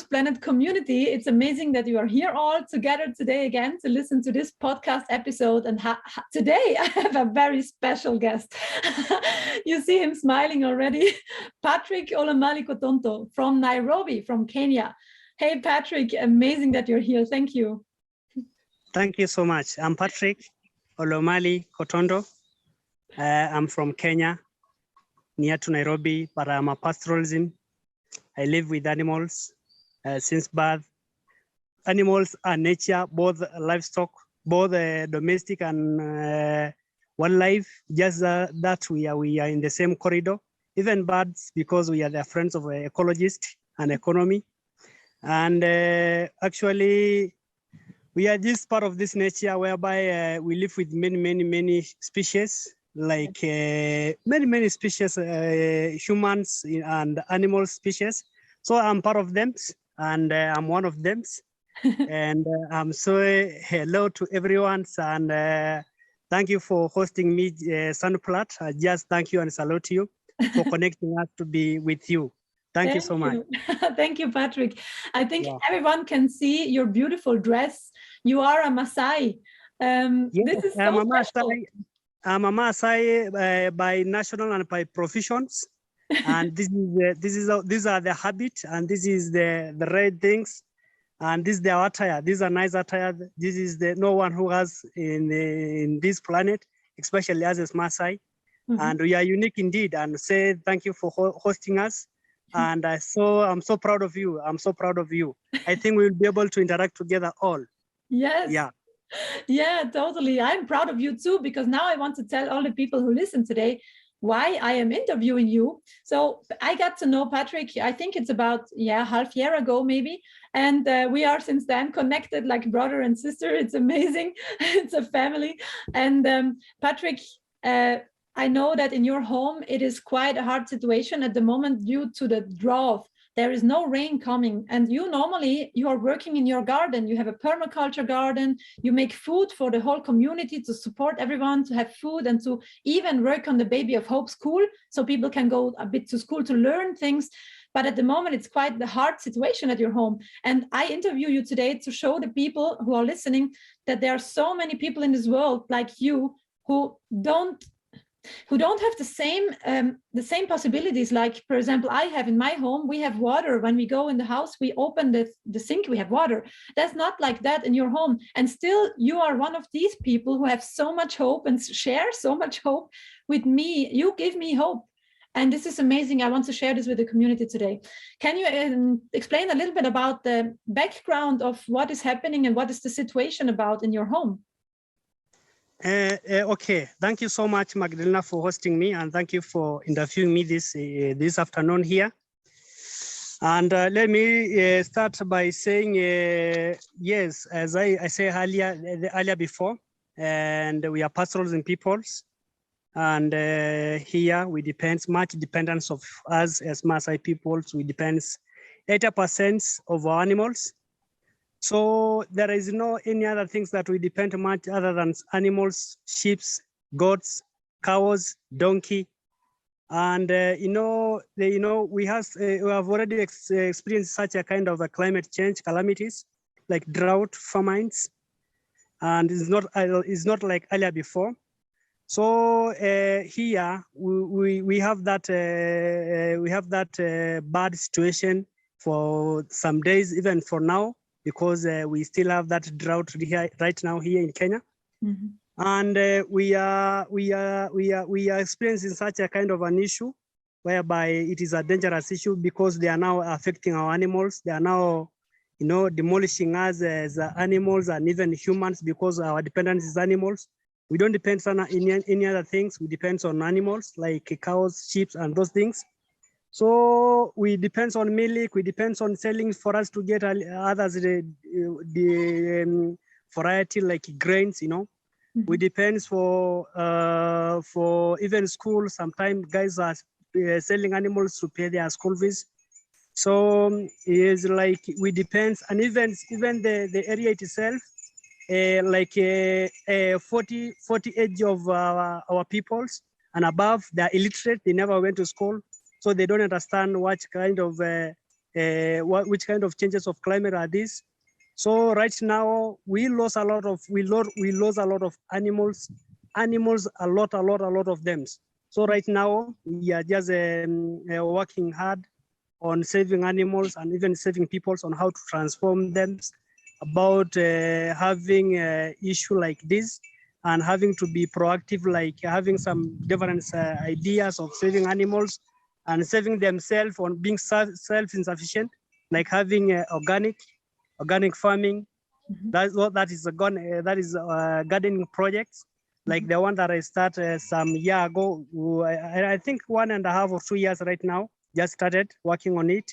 Fourth Planet community. It's amazing that you are here all together today again to listen to this podcast episode. And today I have a very special guest. You see him smiling already. Patrick Oloomali Kotonto from Nairobi, from Kenya. Hey, Patrick, amazing that you're here. Thank you. Thank you so much. I'm Patrick Oloomali Kotonto. I'm from Kenya, near to Nairobi, but I'm a pastoralism. I live with animals since birth. Animals are nature, both livestock, both domestic and wildlife. Just that we are in the same corridor. Even birds, because we are the friends of ecologists and economy. And actually, we are just part of this nature whereby we live with many species, like many species, humans and animal species. So I'm part of them, and I'm one of them. And I'm so hello to everyone, and thank you for hosting me, Sunplat. Just thank you and salute you for connecting us to be with you. Thank you so much. Thank you, Patrick. I think everyone can see your beautiful dress. You are a Maasai. Yes, this is so special. I'm a Maasai by national and by professions, and these are the habit, and this is the red things, and this is the attire. These are nice attire. This is the no one who has in this planet, especially as a Maasai, and we are unique indeed. And say thank you for hosting us. And I'm so proud of you. I'm so proud of you. I think we'll be able to interact together all. Yes. Yeah, totally. I'm proud of you too, because now I want to tell all the people who listen today why I am interviewing you. So I got to know Patrick, I think it's about half year ago maybe. And we are since then connected like brother and sister. It's amazing. It's a family. And Patrick, I know that in your home, it is quite a hard situation at the moment due to the drought. There is no rain coming. And you are working in your garden. You have a permaculture garden. You make food for the whole community to support everyone to have food and to even work on the Baby of Hope school. So people can go a bit to school to learn things. But at the moment, it's quite the hard situation at your home. And I interview you today to show the people who are listening that there are so many people in this world like you who don't have the same possibilities. Like, for example, I have in my home, we have water. When we go in the house, we open the sink, we have water. That's not like that in your home. And still, you are one of these people who have so much hope and share so much hope with me. You give me hope. And this is amazing. I want to share this with the community today. Can you explain a little bit about the background of what is happening and what is the situation about in your home? Okay, thank you so much, Magdalena, for hosting me, and thank you for interviewing me this afternoon here. And let me start by saying, yes, as I said earlier before, and we are pastorals and peoples, and here we much dependence of us as Maasai peoples. We depends 80% of our animals. So there is no any other things that we depend much other than animals, sheep, goats, cows, donkey, and we have already experienced such a kind of a climate change calamities like drought, famines, and it's not like earlier before. So here we have that bad situation for some days, even for now, because we still have that drought right now here in Kenya, and we are experiencing such a kind of an issue, whereby it is a dangerous issue because they are now affecting our animals. They are now, demolishing us as animals and even humans, because our dependence is animals. We don't depend on any other things. We depend on animals like cows, sheep, and those things. So we depend on milk, we depend on selling for us to get others the variety like grains, We depend for even school. Sometimes guys are selling animals to pay their school fees. So it's like we depend, and even the area itself, 40 age of our peoples and above, they're illiterate. They never went to school. So they don't understand what kind of which kind of changes of climate are these. So right now we lost a lot of animals, a lot of them. So right now we are just working hard on saving animals and even saving people on how to transform them, about having an issue like this and having to be proactive, like having some different ideas of saving animals and saving themselves on being self-insufficient, like having organic farming. That is gardening projects, like the one that I started some year ago. I think 1.5 or 2 years right now, just started working on it.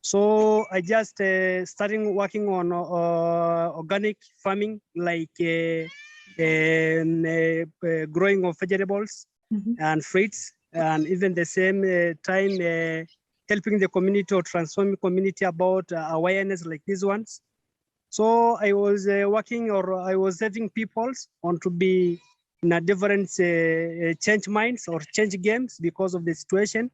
So I just starting working on organic farming, like growing of vegetables and fruits, and even the same time helping the community or transforming community about awareness like these ones. So I was working, or I was having people on to be in a different change minds or change games because of the situation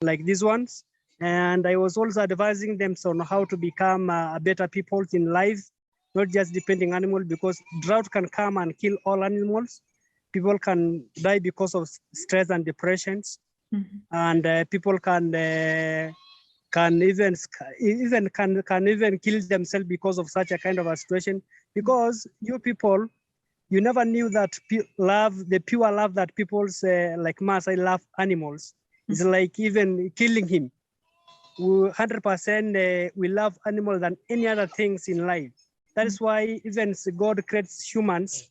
like these ones. And I was also advising them on how to become better people in life, not just depending animal, because drought can come and kill all animals. People can die because of stress and depressions, and people can even kill themselves because of such a kind of a situation. Because you people, you never knew that the pure love that people like Maasai love animals. It's like even killing him. 100% we love animals than any other things in life. That is why even God creates humans,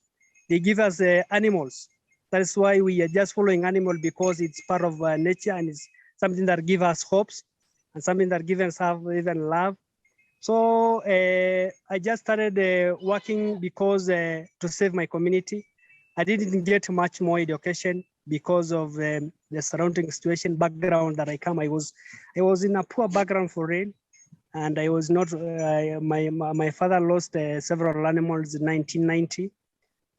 they give us animals. That is why we are just following animal, because it's part of nature and it's something that gives us hopes and something that gives us even love. So I just started working because to save my community. I didn't get much more education because of the surrounding situation, background that I come. I was in a poor background for real, and I was not. My father lost several animals in 1990.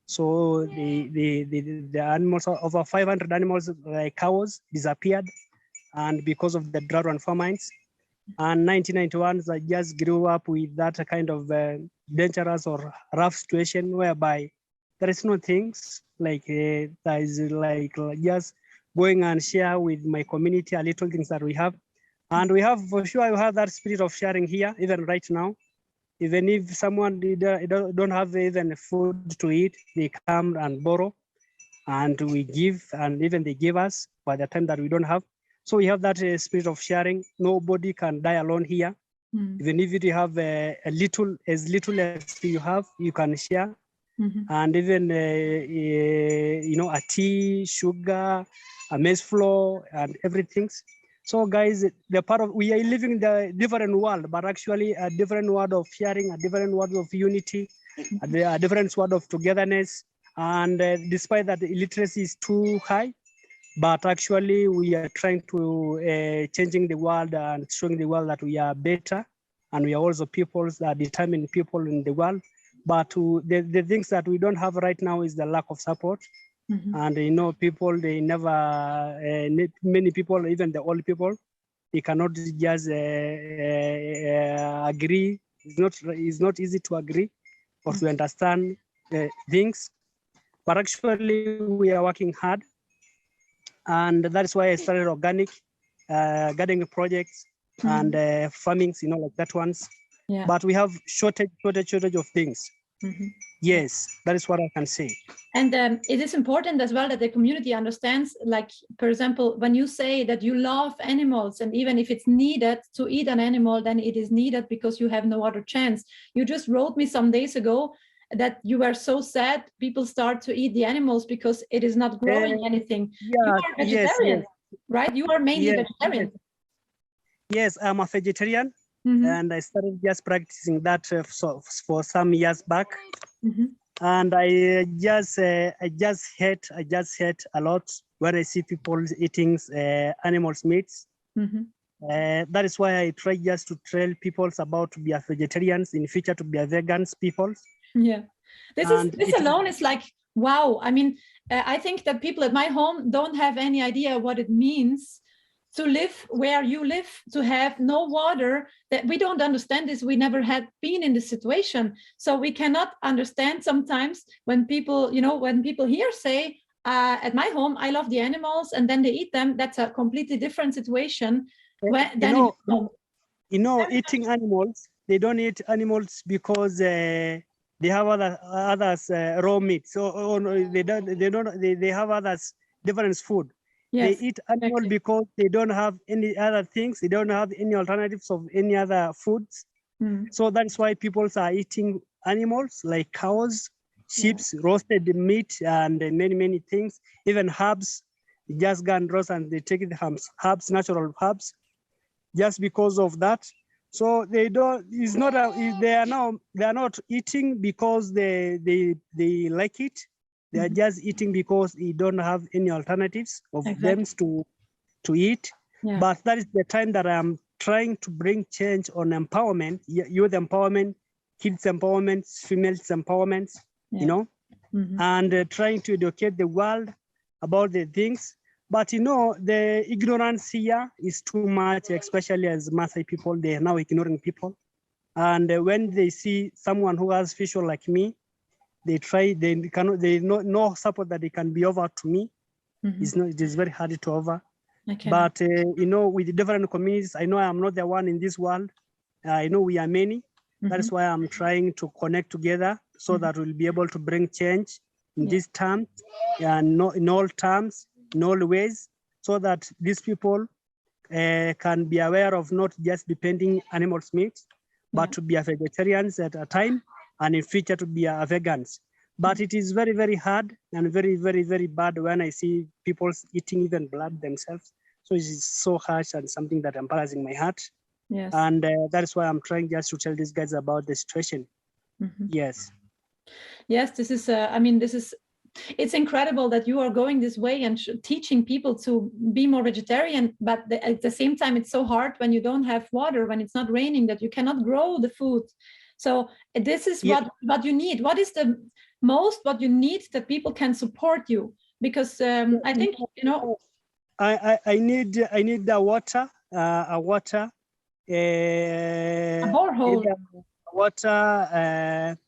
So the animals, over 500 animals like cows, disappeared, and because of the drought and famines. And 1991, I just grew up with that kind of dangerous or rough situation whereby there is no things like there is like just going and share with my community a little things that we have. And we have, for sure, I have that spirit of sharing here, even right now. Even if someone don't have even food to eat, they come and borrow, and we give, and even they give us by the time that we don't have. So we have that spirit of sharing. Nobody can die alone here. Even if you have as little as you have, you can share. And even a tea, sugar, a maize flour, and everything. So guys, we are living in the different world, but actually a different world of sharing, a different world of unity, a different world of togetherness. And despite that, illiteracy is too high, but actually we are trying to changing the world and showing the world that we are better, and we are also peoples that are determined people in the world. But the things that we don't have right now is the lack of support. And people, they never many people, even the old people, they cannot just agree. It's not easy to agree or to understand things. But actually we are working hard, and that's why I started organic gardening projects and farmings, like that ones. Yeah. But we have shortage of things. Yes, that is what I can say. And it is important as well that the community understands, like, for example, when you say that you love animals, and even if it's needed to eat an animal, then it is needed because you have no other chance. You just wrote me some days ago that you were so sad people start to eat the animals because it is not growing anything. Yeah, you are vegetarian, yes. Right? You are mainly vegetarian. Yes, I'm a vegetarian. And I started just practicing that for some years back. And I just hate a lot when I see people eating animals meats. That is why I try just to tell people about to be a vegetarians, in future to be a vegans people. Yeah, this alone is like, wow. I mean, I think that people at my home don't have any idea what it means to live where you live, to have no water, that we don't understand this. We never had been in this situation. So we cannot understand sometimes when people, when people here say, at my home, I love the animals, and then they eat them. That's a completely different situation. Eating animals, they don't eat animals because they have others raw meat. So they have others different food. Yes, they eat animal exactly. Because they don't have any other things. They don't have any alternatives of any other foods. So that's why people are eating animals like cows, sheep, roasted meat, and many things. Even herbs, just go and roast and they take the herbs, natural herbs, just because of that. So they don't. It's not. They are not eating because they like it. They are just eating because they don't have any alternatives of them to eat. Yeah. But that is the time that I'm trying to bring change on empowerment, youth empowerment, kids empowerment, females empowerment, and trying to educate the world about the things. But the ignorance here is too much, especially as Maasai people. They are now ignoring people. And when they see someone who has vision like me, they no support that they can be over to me. It is very hard to over. But with different communities, I know I'm not the one in this world. I know we are many. That's why I'm trying to connect together so that we'll be able to bring change in this term, and in all terms, in all ways, so that these people can be aware of not just depending animals' meat, but to be a vegetarians at a time, and in future to be a vegans. But it is very, very hard and very, very, very bad when I see people eating even blood themselves. So it is so harsh and something that embarrassing my heart. Yes. And that's why I'm trying just to tell these guys about the situation. Yes. Yes, this is, it's incredible that you are going this way and teaching people to be more vegetarian, but at the same time, it's so hard when you don't have water, when it's not raining, that you cannot grow the food. So this is what you need. What is the most what you need that people can support you? Because I think, I need the water, a borehole, water,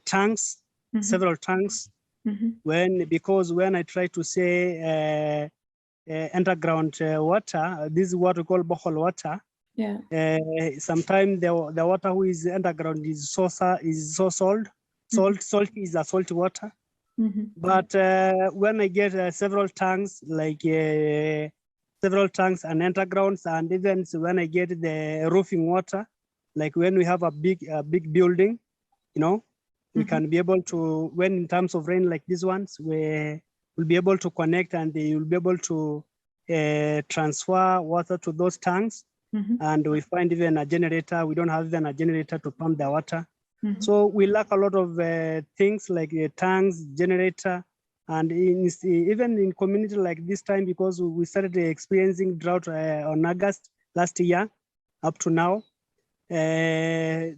tanks, several tanks. Because when I try to say underground water, this is what we call borehole water. Yeah. Sometimes the water who is underground is so salt is a salty water. But when I get several tanks, like several tanks and undergrounds, and even when I get the roofing water, like when we have a big building, we can be able to, when in terms of rain like these ones, we will be able to connect, and they will be able to transfer water to those tanks. And we find even a generator. We don't have even a generator to pump the water. So we lack a lot of things like tanks, generator, and even in community like this time, because we started experiencing drought on August last year up to now.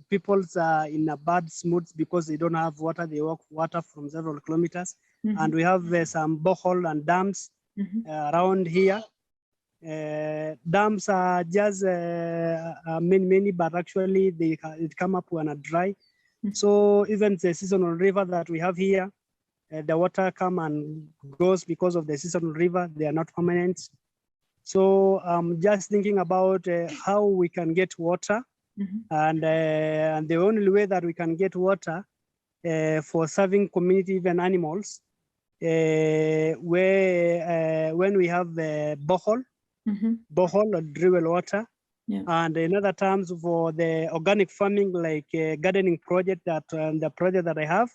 People are in a bad mood because they don't have water. They walk water from several kilometers. And we have some borehole and dams around here. Dams are just many, but actually it come up when it dry. So even the seasonal river that we have here, the water come and goes because of the seasonal river. They are not permanent. So I'm just thinking about how we can get water. And the only way that we can get water for serving community, even animals, where when we have the borehole or drill water, and in other terms for the organic farming, like gardening project the project that I have,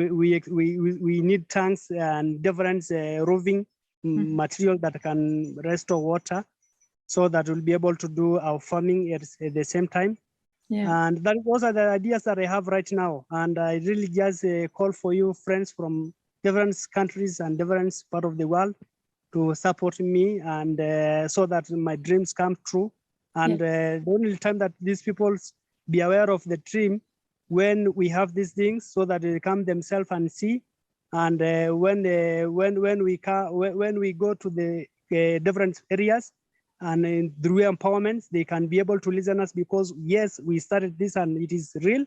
we need tanks and different roofing material that can restore water, so that we'll be able to do our farming at the same time. And those are the ideas that I have right now. And I really just call for you, friends from different countries and different part of the world, to support me, and so that my dreams come true. And the only time that these people be aware of the dream, when we have these things, so that they come themselves and see, And when we go to the different areas and through empowerment, they can be able to listen us, because yes, we started this and it is real.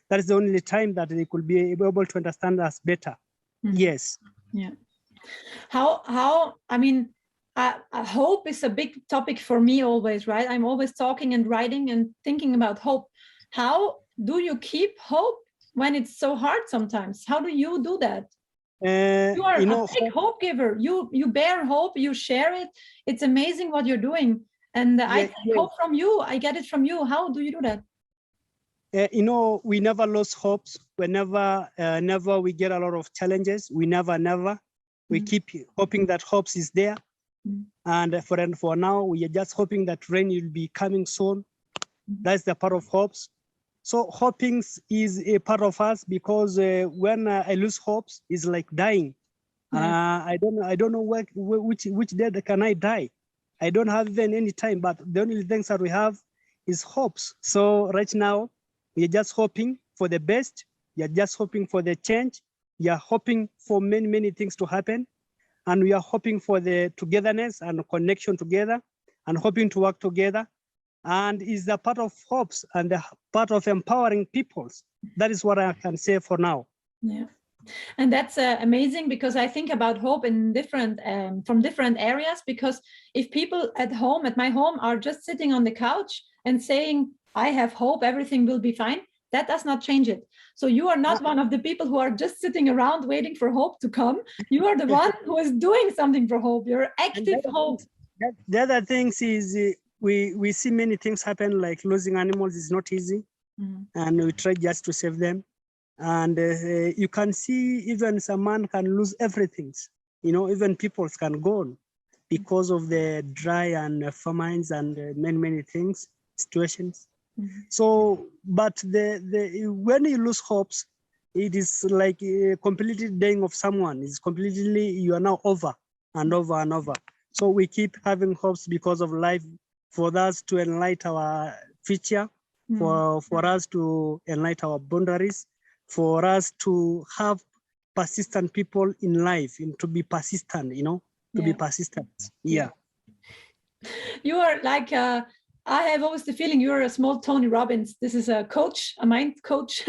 That is the only time that they could be able to understand us better. Yes. Yeah. How I mean, hope is a big topic for me always, right? I'm always talking and writing and thinking about hope. How do you keep hope when it's so hard sometimes? How do you do that? You are a big hope giver. You bear hope, you share it. It's amazing what you're doing. And I take hope from you. I get it from you. How do you do that? We never lose hopes. Whenever we get a lot of challenges, we never. We keep hoping that hopes is there. And for now, we are just hoping that rain will be coming soon. That's the part of hopes. So hoping is a part of us, because when I lose hopes, it's like dying. I don't know which day can I die. I don't have even any time, but the only things that we have is hopes. So right now, we are just hoping for the best. We are just hoping for the change. We are hoping for many things to happen. And we are hoping for the togetherness and connection together, and hoping to work together. And is the part of hopes and the part of empowering peoples. That is what I can say for now. Yeah. And that's amazing, because I think about hope in different from different areas. Because if people at my home are just sitting on the couch and saying, I have hope, everything will be fine, that does not change it. So you are not one of the people who are just sitting around waiting for hope to come. You are the one who is doing something for hope. You're active hope. The other things is we see many things happen, like losing animals is not easy. And we try just to save them. And you can see even some man can lose everything. Even people can go on because of the dry and famines and many things, situations. So, but when you lose hopes, it is like completely dying of someone. It's completely, you are now over and over and over. So we keep having hopes because of life, for us to enlighten our future, for us to enlighten our boundaries, for us to have persistent people in life, and to be persistent, to be persistent. Yeah. You are like, I have always the feeling you're a small Tony Robbins. This is a coach, a mind coach,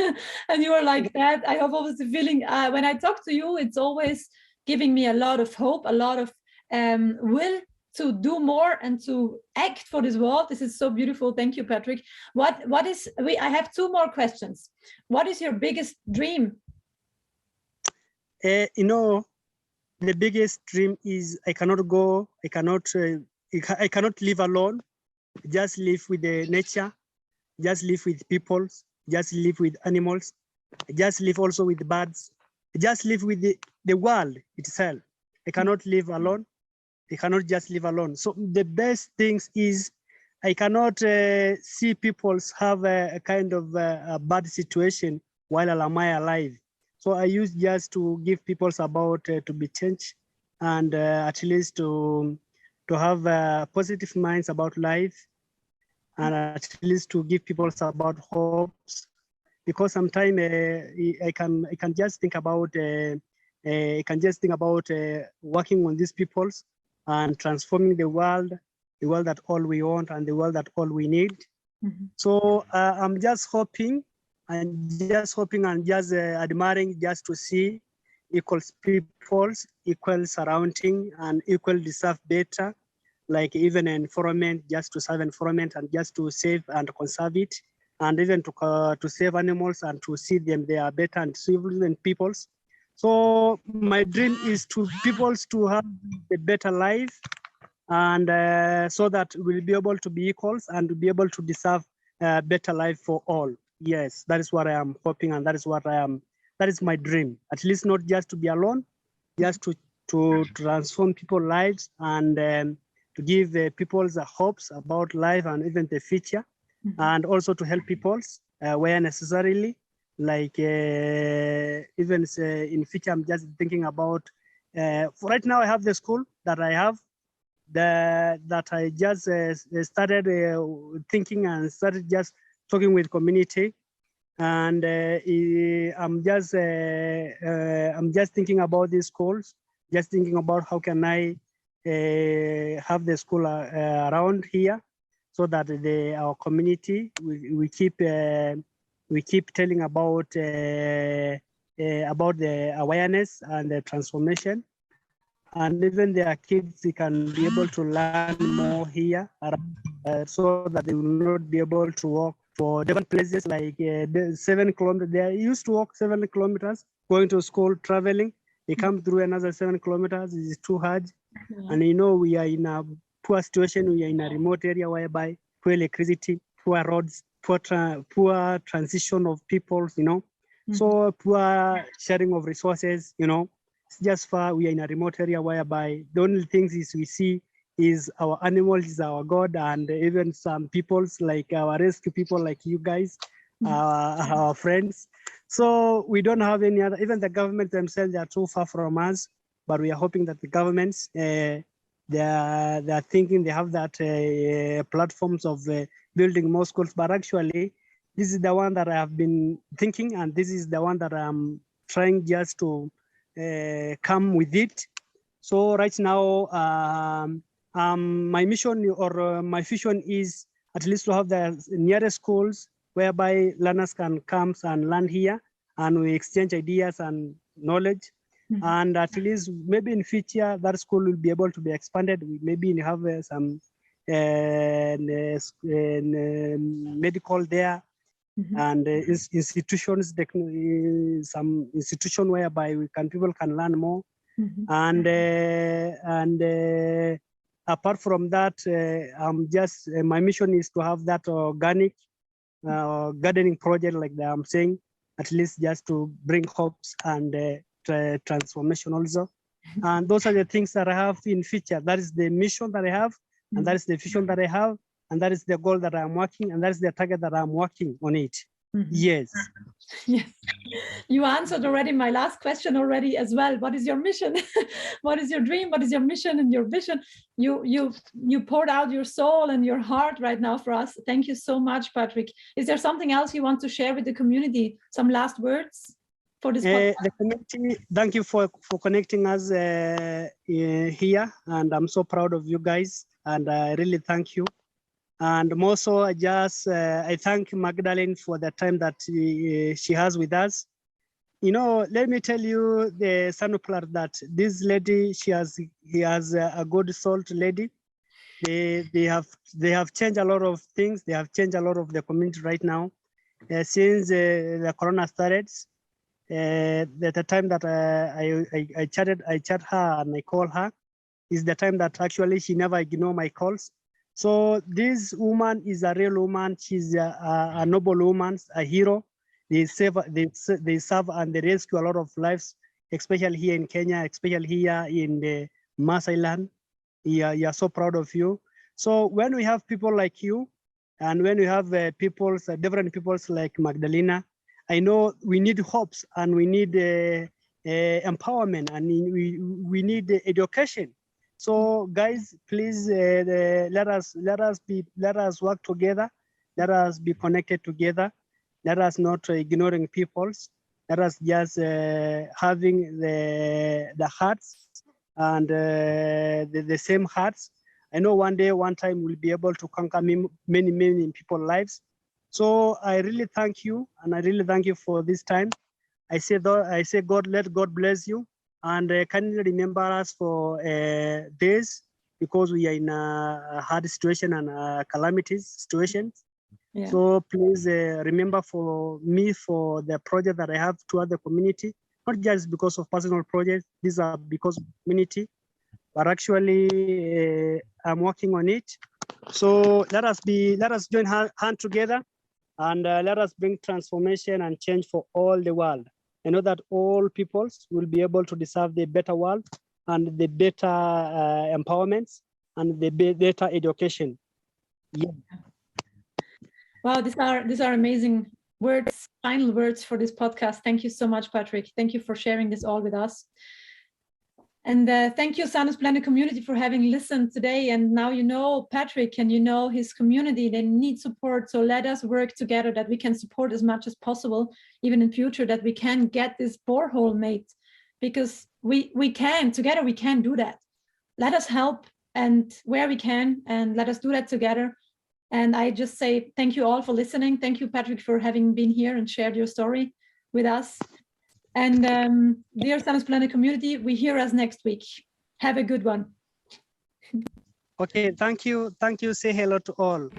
and you are like that. I have always the feeling when I talk to you, it's always giving me a lot of hope, a lot of will to do more and to act for this world. This is so beautiful. Thank you, Patrick. I have two more questions. What is your biggest dream? The biggest dream is I cannot live alone. Just live with the nature, just live with people, just live with animals, just live also with birds, just live with the world itself. I cannot live alone. I cannot just live alone. So the best things is I cannot see people have a kind of a bad situation while am I alive. So I use just to give people about to be changed, and at least to have positive minds about life, and at least to give people about hopes. Because sometimes I can just think about working on these peoples and transforming the world that all we want and the world that all we need. So I'm just hoping and just admiring just to see equal peoples, equal surrounding, and equal deserve better, like even environment, just to serve environment and just to save and conserve it, and even to save animals and to see them they are better and even peoples. So my dream is to peoples to have a better life, and so that we'll be able to be equals and to be able to deserve a better life for all. Yes, that is what I am hoping, and that is what that is my dream. At least not just to be alone, just to transform people's lives and to give people the hopes about life and even the future, and also to help people where necessarily. Like even in future, I'm just thinking about. For right now, I have the school that I have, that I just started thinking and started just talking with community, And I'm just thinking about these schools, just thinking about how can I have the school around here, so that our community we keep telling about the awareness and the transformation, and even their kids they can be able to learn more here, so that they will not be able to walk for different places like the 7 kilometers. They used to walk 7 kilometers going to school, traveling. They come through another 7 kilometers. It is too hard. Yeah. And we are in a poor situation. We are in a remote area whereby poor electricity, poor roads, poor transition of people, so poor sharing of resources, It's just far. We are in a remote area whereby the only things is we see is our animals, is our God, and even some peoples like our rescue people like you guys, our friends. So we don't have any other, even the government themselves, they are too far from us, but we are hoping that the governments, they are thinking they have that platforms of building more schools, but actually this is the one that I have been thinking, and this is the one that I'm trying just to come with it. So right now, my mission or my vision is at least to have the nearest schools whereby learners can come and learn here, and we exchange ideas and knowledge. And at least maybe in future that school will be able to be expanded. We maybe have some medical there, and institutions, some institution whereby people can learn more. And apart from that, my mission is to have that organic gardening project, like that I'm saying, at least just to bring hopes and transformation also. And those are the things that I have in future. That is the mission that I have, and that is the vision that I have, and that is the goal that I'm working, and that is the target that I'm working on it. Yes. Yes. You answered already my last question already as well. What is your mission? What is your dream? What is your mission and your vision? You poured out your soul and your heart right now for us. Thank you so much, Patrick. Is there something else you want to share with the community? Some last words for this podcast? The community, thank you for connecting us here, and I'm so proud of you guys, and I really thank you. And more so, I thank Magdalene for the time that she has with us. Let me tell you the Sanuplar that this lady, he has a good soul lady. They have changed a lot of things. They have changed a lot of the community right now. Since the corona started, the time that I chat her and I call her is the time that actually she never ignore my calls. So this woman is a real woman. She's a noble woman, a hero. They serve and they rescue a lot of lives, especially here in Kenya, especially here in the Maasai land. You are so proud of you. So when we have people like you, and when we have different peoples like Magdalena, I know we need hopes, and we need empowerment, and we need education. So guys, please let us work together. Let us be connected together. Let us not ignoring peoples. Let us just having the hearts and the same hearts. I know one day, one time, we'll be able to conquer many people's lives. So I really thank you, and I really thank you for this time. I say God, let God bless you. And can you remember us for this, because we are in a hard situation and calamities situations. Yeah. So please remember for me for the project that I have toward the community, not just because of personal projects. These are because of community, but actually I'm working on it. So let us join hand together, and let us bring transformation and change for all the world. I know that all peoples will be able to deserve the better world and the better empowerments and the better education. Yeah. Wow, these are amazing words, final words for this podcast. Thank you so much, Patrick. Thank you for sharing this all with us. And thank you, Sanus Planet community, for having listened today. And now you know Patrick and you know his community, they need support. So let us work together that we can support as much as possible, even in future, that we can get this borehole made, because we can, together we can do that. Let us help and where we can, and let us do that together. And I just say thank you all for listening. Thank you, Patrick, for having been here and shared your story with us. And dear Sanus Planet community, we hear us next week. Have a good one. Okay, thank you. Thank you. Say hello to all.